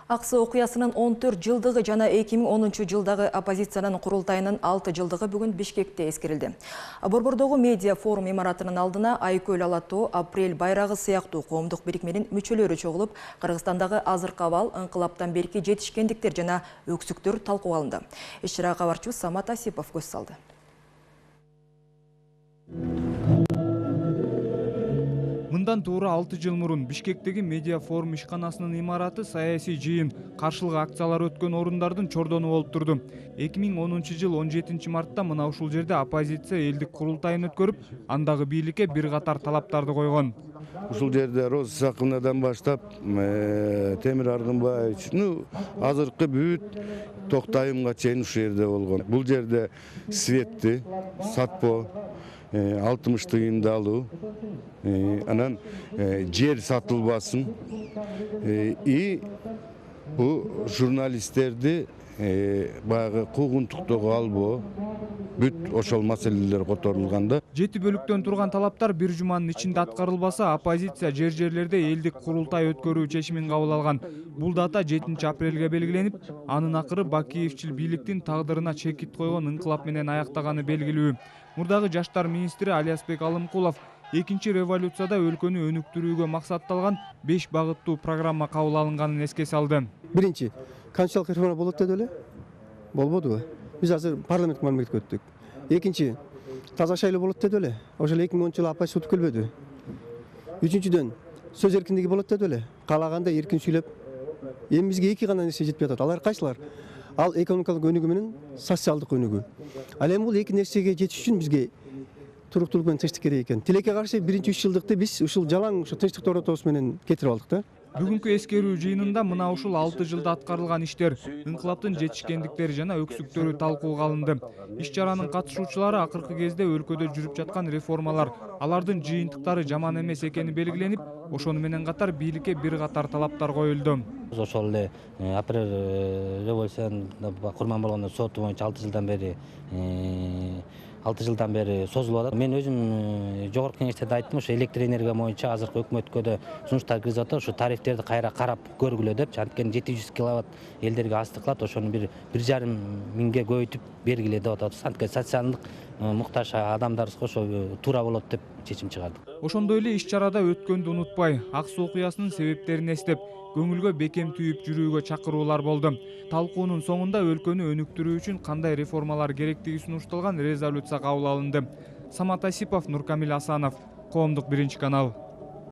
Аксы окуясынын 14 жылдыгы жана 2010 жылдагы оппозициянын курултайынын 6 жылдыгы бүгүн Бишкекте эскерилди. Борбордогу медиа форум имаратынын алдына Айкөл Алатоо, Апрель байрагы сыяктуу коомдук бирикменин мүчөлөрү чогулуп, Кыргызстандагы азыркы абал, ыңкылаптан берки жетишкендиктер жана өксүктөр талкууга алынды. Иш-чарага кабарчыбыз Самат Асипов көз салды. Мындан туура 6 жыл мурун Бишкектеги медиа форум ишканасынын имараты саясий жыйын, каршылык акциялар өткөн орундардын чордону болуп турду. 2010 жыл 17 мартта мына ушул жерде оппозиция элдик курултайын өткөрүп, андагы бийликке бир катар талаптарды койгон. Ушул жерде Роза Сакынадан баштап Темир Аргынбаевич, азыркы бүт Токтайымга чейин ушул жерде болгон. Бул жерде светти, сатпо, 60 тыйынды алуу, анан жер сатылбасын, и бу журналисттерди баягы куугунтуктоого албоо, бүт ошол маселелер которулганда. 7 бөлүктөн турган талаптар бир жуманын ичинде аткарылбаса, оппозиция жер-жерлерде элдик курултай өткөрүү чечимин кабыл алган. Бул дата 7 апрелге белгиленип, анын акыры Бакиевчил бийликтин тагдырына чекит койгон ыңкылап менен аяктаганы белгилүү. Мурдагы жаштар министри Алиасбек Алымкулов экинчи революцияда өлкөнү өнүктүрүүгө максатталган 5 багыттуу программа кабыл алынганын эске салды. Биринчи, конституциялык реформа болот деди эле? Болбодубу? Биз азыр парламенттик мамлекетке өттүк. Экинчи, таза шайлоо болот деди эле? Ошол 2010 жылы оппозиция өткөрбөдү. Үчүнчүдөн, сөз эркиндиги болот деди эле? Каалаганда эркин сүйлөп. Эми бизге эки гана нерсе жетпей атат. Алар кайсылар? Ал экономикалык өнүгүү менен социалдык өнүгүү. Ал эми бул эки нерсеге жетиш үчүн бизге туруктуулук менен тынчтык керек экен. Тилекке каршы биринчи 3 жылдыкты биз ушул жалаң ушу тынчтыкты оротобуз менен кетирип алдык да. Бүгүнкү эскерүү жыйынында мына ушул 6 жылда аткарылган иштер, ыңкылаптын жетишкендиктери жана өксүктөрү талкууга алынды. Иш-чаранын катышуучулары акыркы кезде өлкөдө жүрүп жаткан реформалар, алардын жыйынтыктары жаман эмес экени белгиленип, ошону менен катар бийликке бир катар талаптар коюлду. Ошол эле апрель революциянын курман болгондо соту боюнча 6 жылдан бери созулуп атат. Мен өзүм жогорку кеңештерде айттым, ошо электр энергия боюнча азыркы өкмөткө да сунуштар киргизип атат, ошо тарифтерди кайра карап көргүлө деп, анткени 700 киловатт элдерге астык кылат, ошону 1,5 миңге көбөйтүп бергиле деп атабыз. Анткени социалдык муктаж адамдарыбызга ошо туура болот деп чечим чыгардык. Ошондой эле иш-чарада өткөндү унутпай, Аксы окуясынын себептерин эстеп, көңүлгө бекем түйүп жүрүүгө чакыруулар болду. Талкуунун соңунда өлкөнү өнүктүрүү үчүн кандай реформалар керектиги сунушталган резолюция кабыл алынды. Самат Асипов, Нуркамил Асанов, Коомдук биринчи канал.